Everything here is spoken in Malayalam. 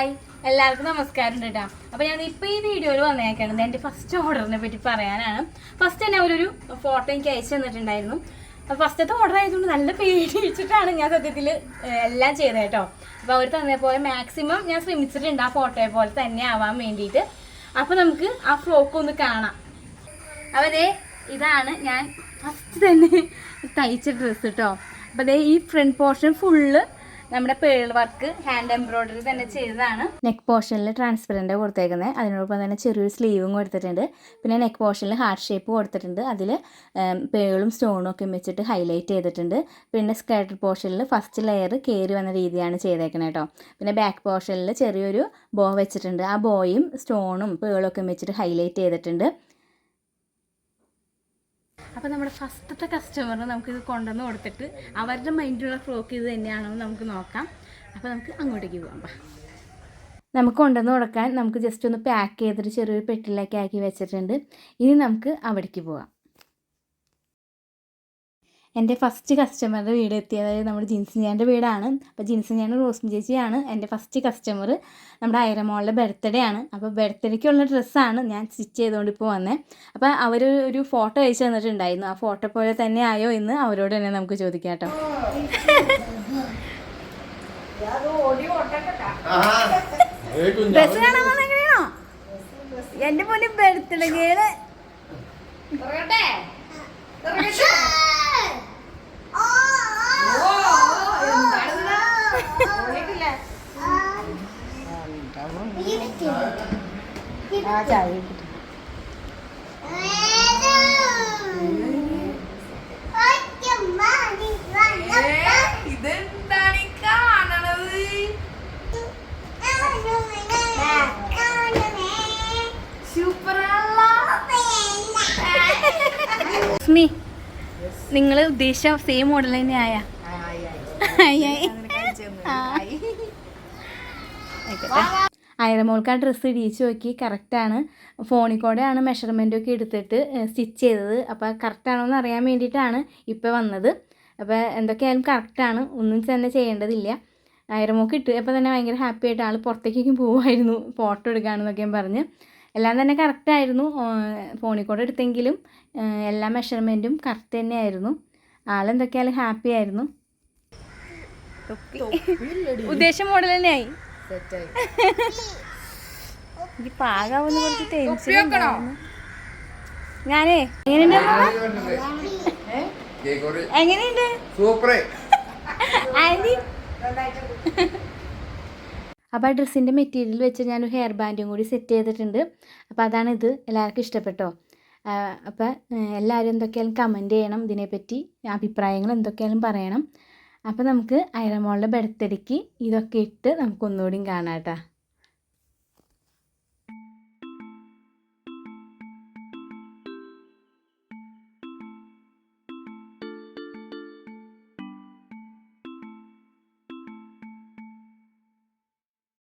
ഹായ് എല്ലാവർക്കും നമസ്കാരം കേട്ടോ. അപ്പോൾ ഞാൻ ഇപ്പോൾ ഈ വീഡിയോയിൽ വന്നേക്കാണത് എൻ്റെ ഫസ്റ്റ് ഓർഡറിനെ പറ്റി പറയാനാണ്. ഫസ്റ്റ് തന്നെ അവരൊരു ഫോട്ടോ എനിക്ക് അയച്ചു തന്നിട്ടുണ്ടായിരുന്നു. അപ്പോൾ ഫസ്റ്റത്തെ ഓർഡർ ആയതുകൊണ്ട് നല്ല പേടിച്ചിട്ടാണ് ഞാൻ സത്യത്തിൽ എല്ലാം ചെയ്തത് കേട്ടോ. അപ്പോൾ അവർ തന്നെ പോലെ മാക്സിമം ഞാൻ ശ്രമിച്ചിട്ടുണ്ട് ആ ഫോട്ടോയെ പോലെ തന്നെ ആവാൻ വേണ്ടിയിട്ട്. അപ്പോൾ നമുക്ക് ആ ഫ്രോക്ക് ഒന്ന് കാണാം. അപ്പോൾ ഇതാണ് ഞാൻ ഫസ്റ്റ് തന്നെ തയ്ച്ച ഡ്രസ്സ് കേട്ടോ. അപ്പോൾ ഈ ഫ്രണ്ട് പോർഷൻ ഫുള്ള് നമ്മുടെ പേൾ വർക്ക് ഹാൻഡ് എംബ്രോയ്ഡറി തന്നെ ചെയ്തതാണ്. നെക്ക് പോർഷനിൽ ട്രാൻസ്പെറൻറ്റ് കൊടുത്തേക്കുന്നത്, അതിനോടൊപ്പം തന്നെ ചെറിയൊരു സ്ലീവും കൊടുത്തിട്ടുണ്ട്. പിന്നെ നെക്ക് പോർഷനിൽ ഹാർട്ട് ഷേപ്പ് കൊടുത്തിട്ടുണ്ട്, അതിൽ പേളും സ്റ്റോണും ഒക്കെ വെച്ചിട്ട് ഹൈലൈറ്റ് ചെയ്തിട്ടുണ്ട്. പിന്നെ സ്കേർട്ട് പോർഷനിൽ ഫസ്റ്റ് ലെയർ കയറി വന്ന രീതിയാണ് ചെയ്തേക്കുന്നത് കേട്ടോ. പിന്നെ ബാക്ക് പോർഷനിൽ ചെറിയൊരു ബോ വെച്ചിട്ടുണ്ട്, ആ ബോയും സ്റ്റോണും പേളും ഒക്കെ വെച്ചിട്ട് ഹൈലൈറ്റ് ചെയ്തിട്ടുണ്ട്. അപ്പോൾ നമ്മുടെ ഫസ്റ്റത്തെ കസ്റ്റമറിന് നമുക്കിത് കൊണ്ടുവന്ന് കൊടുത്തിട്ട് അവരുടെ മൈൻഡിലുള്ള ഫ്രോക്ക് ഇത് തന്നെയാണോ എന്ന് നമുക്ക് നോക്കാം. അപ്പോൾ നമുക്ക് അങ്ങോട്ടേക്ക് പോകാം. നമുക്ക് കൊണ്ടുവന്ന് കൊടുക്കാൻ നമുക്ക് ജസ്റ്റ് ഒന്ന് പാക്ക് ചെയ്തിട്ട് ചെറിയൊരു പെട്ടിയിലേക്ക് ആക്കി വെച്ചിട്ടുണ്ട്. ഇനി നമുക്ക് അവിടേക്ക് പോകാം. എൻ്റെ ഫസ്റ്റ് കസ്റ്റമറുടെ വീട് എത്തിയത് നമ്മുടെ ജിൻസിൻ്റെ വീടാണ്. അപ്പോൾ ജിൻസിൻ്റെ റോസ്മി ചേച്ചിയാണ് എൻ്റെ ഫസ്റ്റ് കസ്റ്റമർ. നമ്മുടെ ഐറമോളുടെ ബർത്ത്ഡേ ആണ്. അപ്പോൾ ബർത്ത്ഡേക്കുള്ള ഡ്രസ്സാണ് ഞാൻ സ്റ്റിച്ച് ചെയ്തുകൊണ്ട് ഇപ്പോൾ വന്നത്. അപ്പോൾ അവർ ഒരു ഫോട്ടോ അയച്ചു തന്നിട്ടുണ്ടായിരുന്നു. ആ ഫോട്ടോ പോലെ തന്നെ ആയോ എന്ന് അവരോട് തന്നെ നമുക്ക് ചോദിക്കാം കേട്ടോ. ഡ്രസ്സ് കാണാൻ വന്നെങ്ങനെയാണോ എൻ്റെ പോലെ ബർത്ത്ഡേ കേള് നിങ്ങൾ ഉദ്ദേശിച്ച സെയിം മോഡൽ തന്നെ ആയ ഐറമോൾക്ക് ആ ഡ്രസ്സ് ഇടിച്ച് നോക്കി കറക്റ്റാണ്. ഫോണിൽ കൂടെയാണ് മെഷർമെൻറ്റൊക്കെ എടുത്തിട്ട് സ്റ്റിച്ച് ചെയ്തത്. അപ്പോൾ കറക്റ്റാണോ എന്ന് അറിയാൻ വേണ്ടിയിട്ടാണ് ഇപ്പോൾ വന്നത്. അപ്പോൾ എന്തൊക്കെയായാലും കറക്റ്റാണ്, ഒന്നും തന്നെ ചെയ്യേണ്ടതില്ല. ഐറമോൾക്ക് ഇട്ടപ്പോൾ തന്നെ ഭയങ്കര ഹാപ്പി ആയിട്ട് ആൾ പുറത്തേക്കും പോകുമായിരുന്നു ഫോട്ടോ എടുക്കുകയാണെന്നൊക്കെ പറഞ്ഞ്. എല്ലാം തന്നെ കറക്റ്റായിരുന്നു. ഫോണിൽ കൂടെ എടുത്തെങ്കിലും എല്ലാ മെഷർമെൻറ്റും കറക്റ്റ് തന്നെയായിരുന്നു. ആളെന്തൊക്കെയായാലും ഹാപ്പി ആയിരുന്നു. ഉദ്ദേശ മോഡൽ തന്നെയായി. എനിക്ക് പാകാവുന്ന കുറച്ച് ടെൻഷൻ ഉണ്ടായിരുന്നു. ഞാനേ എങ്ങനെയുണ്ട് ആന്റി? അപ്പോൾ ആ ഡ്രസ്സിൻ്റെ മെറ്റീരിയൽ വെച്ച് ഞാനൊരു ഹെയർ ബാൻഡും കൂടി സെറ്റ് ചെയ്തിട്ടുണ്ട്. അപ്പോൾ അതാണിത്. എല്ലാവർക്കും ഇഷ്ടപ്പെട്ടോ? അപ്പോൾ എല്ലാവരും എന്തൊക്കെയാലും കമൻറ്റ് ചെയ്യണം, ഇതിനെപ്പറ്റി അഭിപ്രായങ്ങൾ എന്തൊക്കെയാലും പറയണം. അപ്പോൾ നമുക്ക് ഐറമോളുടെ ബർത്ത്ഡേക്ക് ഇതൊക്കെ ഇട്ട് നമുക്കൊന്നുകൂടിയും കാണാം കേട്ടോ.